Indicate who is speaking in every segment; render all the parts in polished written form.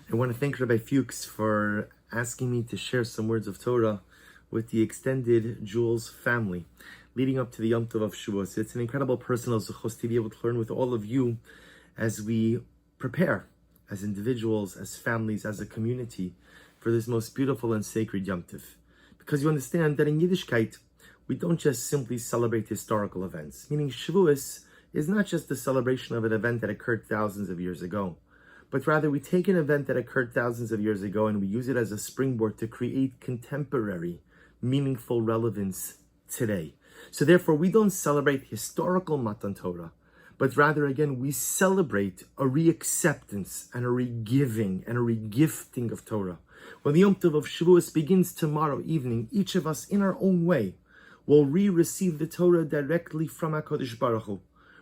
Speaker 1: I want to thank Rabbi Fuchs for asking me to share some words of Torah with the extended Jules family leading up to the Yom Tov of Shavuos. It's an incredible personal zechus to be able to learn with all of you as we prepare as individuals, as families, as a community for this most beautiful and sacred Yom Tov. Because you understand that in Yiddishkeit, we don't just simply celebrate historical events, meaning Shavuos is not just the celebration of an event that occurred thousands of years ago, but rather we take an event that occurred thousands of years ago and we use it as a springboard to create contemporary, meaningful relevance today. So therefore, we don't celebrate historical Matan Torah, but rather, again, we celebrate a re-acceptance and a re-giving and a re-gifting of Torah. When the Yom Tov of Shavuos begins tomorrow evening, each of us, in our own way, will re-receive the Torah directly from HaKadosh Baruch Hu.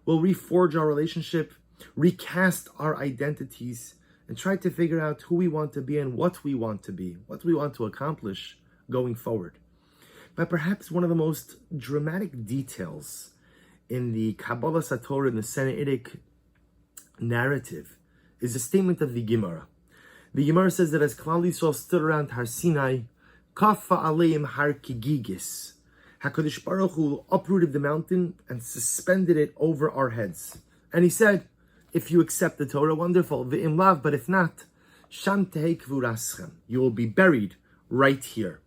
Speaker 1: We'll reforge our relationship, recast our identities, and try to figure out who we want to be and what we want to be, what we want to accomplish going forward. But perhaps one of the most dramatic details in the Kabbalah Satorah, in the Sinaitic narrative, is a statement of the Gemara. The Gemara says that as Klal Yisrael stood around Har Sinai, Kafa aleim har kigigis, HaKadosh Baruch Hu uprooted the mountain and suspended it over our heads. And he said, if you accept the Torah, wonderful, v'im lav, but if not, sham tehei kvuraschem, you will be buried right here.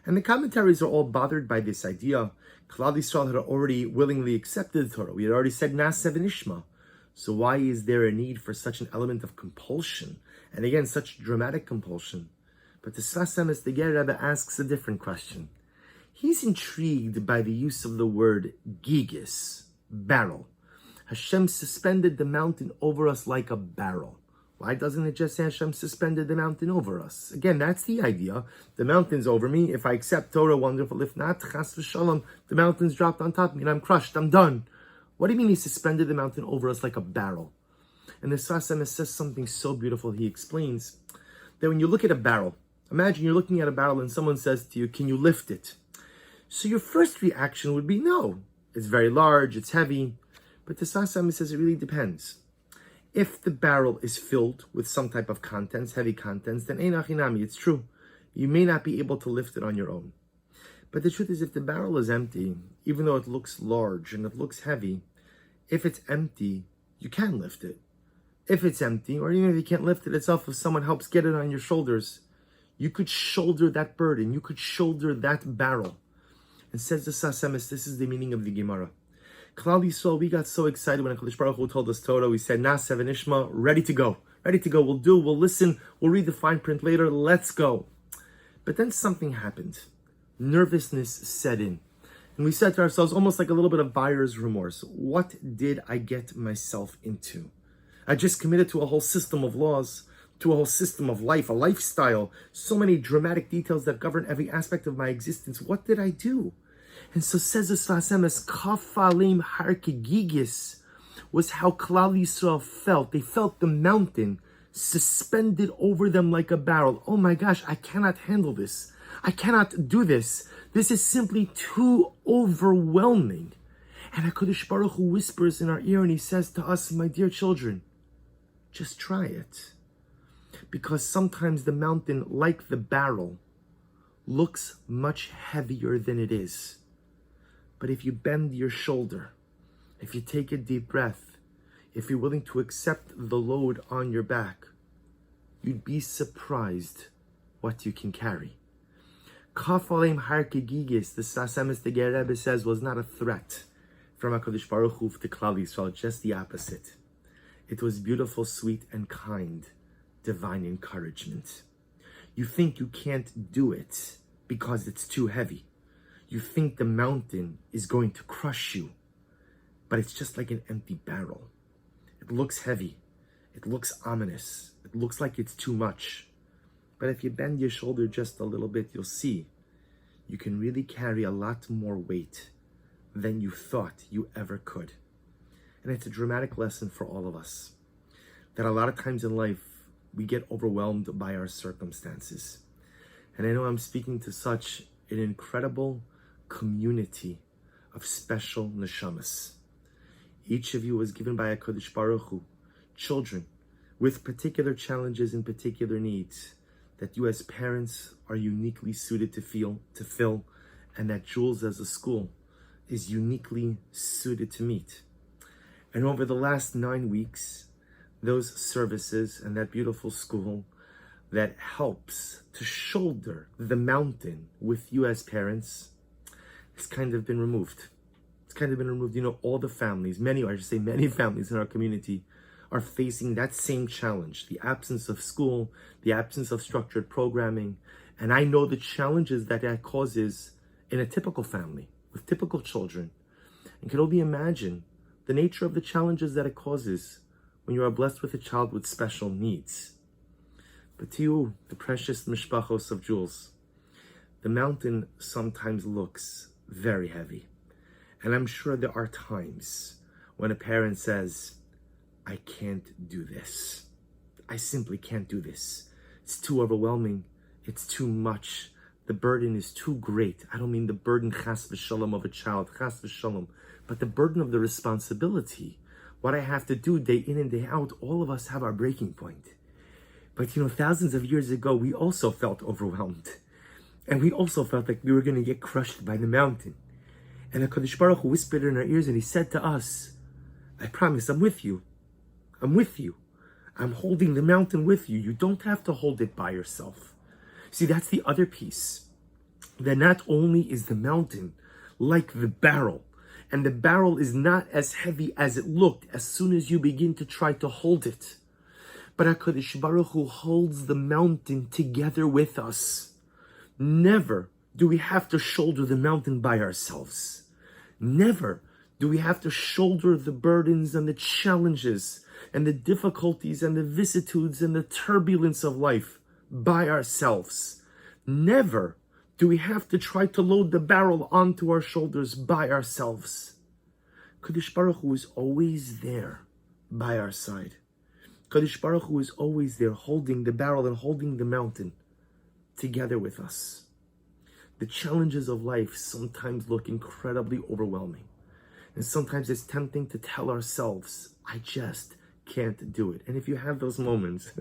Speaker 1: And the commentaries are all bothered by this idea. Klal Yisrael had already willingly accepted the Torah. We had already said Na'aseh v'nishma. So why is there a need for such an element of compulsion? And again, such dramatic compulsion. But the Sfas Emes, the Ger Rebbe, asks a different question. He's intrigued by the use of the word gigis, barrel. Hashem suspended the mountain over us like a barrel. Why doesn't it just say Hashem suspended the mountain over us? Again, that's the idea. The mountain's over me. If I accept Torah, wonderful. If not, chas v'shalom, the mountain's dropped on top of me and I'm crushed. I'm done. What do you mean he suspended the mountain over us like a barrel? And the Sfas Emes says something so beautiful. He explains that when you look at a barrel, imagine you're looking at a barrel and someone says to you, can you lift it? So your first reaction would be no. It's very large, it's heavy. But the Sfas Emes says it really depends. If the barrel is filled with some type of contents, heavy contents, then ein achinami, it's true. You may not be able to lift it on your own. But the truth is, if the barrel is empty, even though it looks large and it looks heavy, if it's empty, you can lift it. If it's empty, or even if you can't lift it itself, if someone helps get it on your shoulders, you could shoulder that burden, you could shoulder that barrel. And says the Sfas Emes, this is the meaning of the Gemara. Klal Yisrael, we got so excited when HaKadosh Baruch Hu told us Torah. We said, Na'aseh v'nishma, ready to go. Ready to go. We'll do, we'll listen, we'll read the fine print later. Let's go. But then something happened. Nervousness set in. And we said to ourselves, almost like a little bit of buyer's remorse. What did I get myself into? I just committed to a whole system of laws, to a whole system of life, a lifestyle, so many dramatic details that govern every aspect of my existence. What did I do? And so says the Sfas Emes, Kafalim har kigigis was how Klal Yisrael felt. They felt the mountain suspended over them like a barrel. Oh my gosh, I cannot handle this. I cannot do this. This is simply too overwhelming. And HaKadosh Baruch Hu whispers in our ear and he says to us, my dear children, just try it. Because sometimes the mountain, like the barrel, looks much heavier than it is. But if you bend your shoulder, if you take a deep breath, if you're willing to accept the load on your back, you'd be surprised what you can carry. Kaf aleim har kigigis, the Sfas Emes, the Ger Rebbe says, was not a threat from HaKadosh Baruch Hu to Klal Yisrael, just the opposite. It was beautiful, sweet, and kind, divine encouragement. You think you can't do it because it's too heavy. You think the mountain is going to crush you, but it's just like an empty barrel. It looks heavy. It looks ominous. It looks like it's too much. But if you bend your shoulder just a little bit, you'll see you can really carry a lot more weight than you thought you ever could. And it's a dramatic lesson for all of us, that a lot of times in life, we get overwhelmed by our circumstances. And I know I'm speaking to such an incredible community of special neshamas. Each of you was given by HaKadosh Baruch Hu children with particular challenges and particular needs that you as parents are uniquely suited to fill, and that Jules as a school is uniquely suited to meet. And over the last 9 weeks, those services and that beautiful school that helps to shoulder the mountain with you as parents has kind of been removed. It's kind of been removed. You know, all the families, many families in our community are facing that same challenge, the absence of school, the absence of structured programming. And I know the challenges that causes in a typical family with typical children, and can only imagine the nature of the challenges that it causes when you are blessed with a child with special needs. But to you, the precious mishpachos of Jules, the mountain sometimes looks very heavy. And I'm sure there are times when a parent says, I can't do this. I simply can't do this. It's too overwhelming. It's too much. The burden is too great. I don't mean the burden chas v'shalom of a child, chas v'shalom, but the burden of the responsibility. What I have to do day in and day out, all of us have our breaking point. But you know, thousands of years ago, we also felt overwhelmed. And we also felt like we were going to get crushed by the mountain. And HaKadosh Baruch Hu whispered in our ears and he said to us, I promise, I'm with you. I'm with you. I'm holding the mountain with you. You don't have to hold it by yourself. See, that's the other piece. That not only is the mountain like the barrel, and the barrel is not as heavy as it looked as soon as you begin to try to hold it, but HaKadosh Baruch Hu holds the mountain together with us. Never do we have to shoulder the mountain by ourselves. Never do we have to shoulder the burdens and the challenges and the difficulties and the vicissitudes and the turbulence of life by ourselves. Never do we have to try to load the barrel onto our shoulders by ourselves. Kadosh Baruch Hu is always there by our side. Kadosh Baruch Hu is always there holding the barrel and holding the mountain together with us. The challenges of life sometimes look incredibly overwhelming. And sometimes it's tempting to tell ourselves, I just can't do it. And if you have those moments,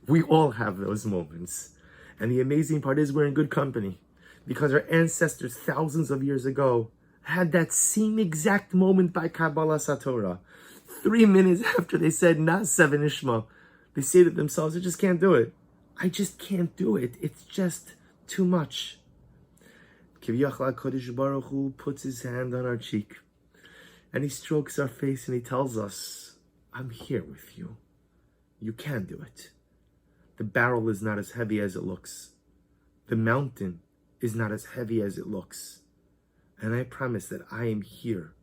Speaker 1: we all have those moments. And the amazing part is we're in good company, because our ancestors thousands of years ago had that same exact moment by Kabbalah Satorah. 3 minutes after they said Na'aseh v'nishma, they say to themselves, I just can't do it. I just can't do it. It's just too much. Kiviyachal HaKadosh Baruch Hu puts his hand on our cheek and he strokes our face and he tells us, I'm here with you. You can do it. The barrel is not as heavy as it looks. The mountain is not as heavy as it looks. And I promise that I am here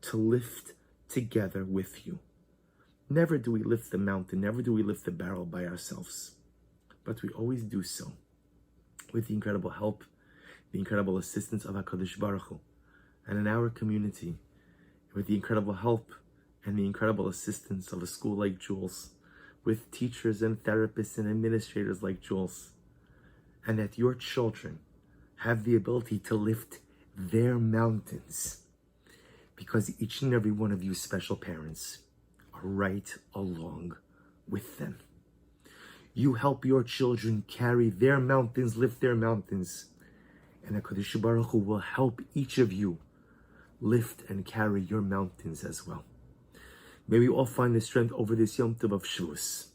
Speaker 1: to lift together with you. Never do we lift the mountain, never do we lift the barrel by ourselves. But we always do so with the incredible help, the incredible assistance of HaKadosh Baruch Hu. And in our community, with the incredible help and the incredible assistance of a school like Jules, with teachers and therapists and administrators like Jules, and that your children have the ability to lift their mountains, because each and every one of you special parents are right along with them. You help your children carry their mountains, lift their mountains, and HaKadosh Baruch Hu will help each of you lift and carry your mountains as well. May we all find the strength over this Yom Tov of Shavuos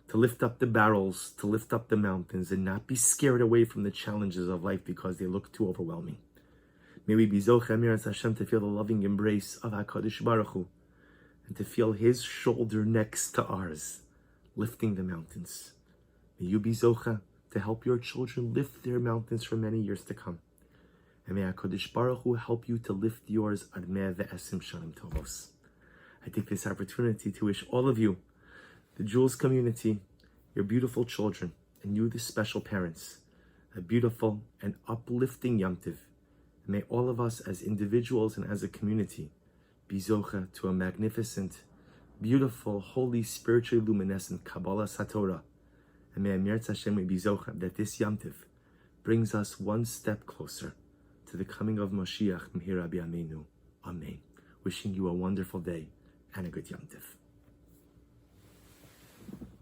Speaker 1: to lift up the barrels, to lift up the mountains, and not be scared away from the challenges of life because they look too overwhelming. May we be Zocheh Miras Hashem to feel the loving embrace of HaKadosh Baruch Hu and to feel His shoulder next to ours, lifting the mountains. May you be Zocheh to help your children lift their mountains for many years to come. And may HaKadosh Baruch Hu help you to lift yours ad mea ve'esim shanim tovos. I take this opportunity to wish all of you, the Jules community, your beautiful children, and you, the special parents, a beautiful and uplifting Yom Tov. And may all of us as individuals and as a community be zocha to a magnificent, beautiful, holy, spiritually luminescent Kabbalah Satorah. And may Amirat Hashem be zocha that this Yom Tov brings us one step closer to the coming of Mashiach Mihira B'Yameinu. Amen. Wishing you a wonderful day and a good Yom Tov.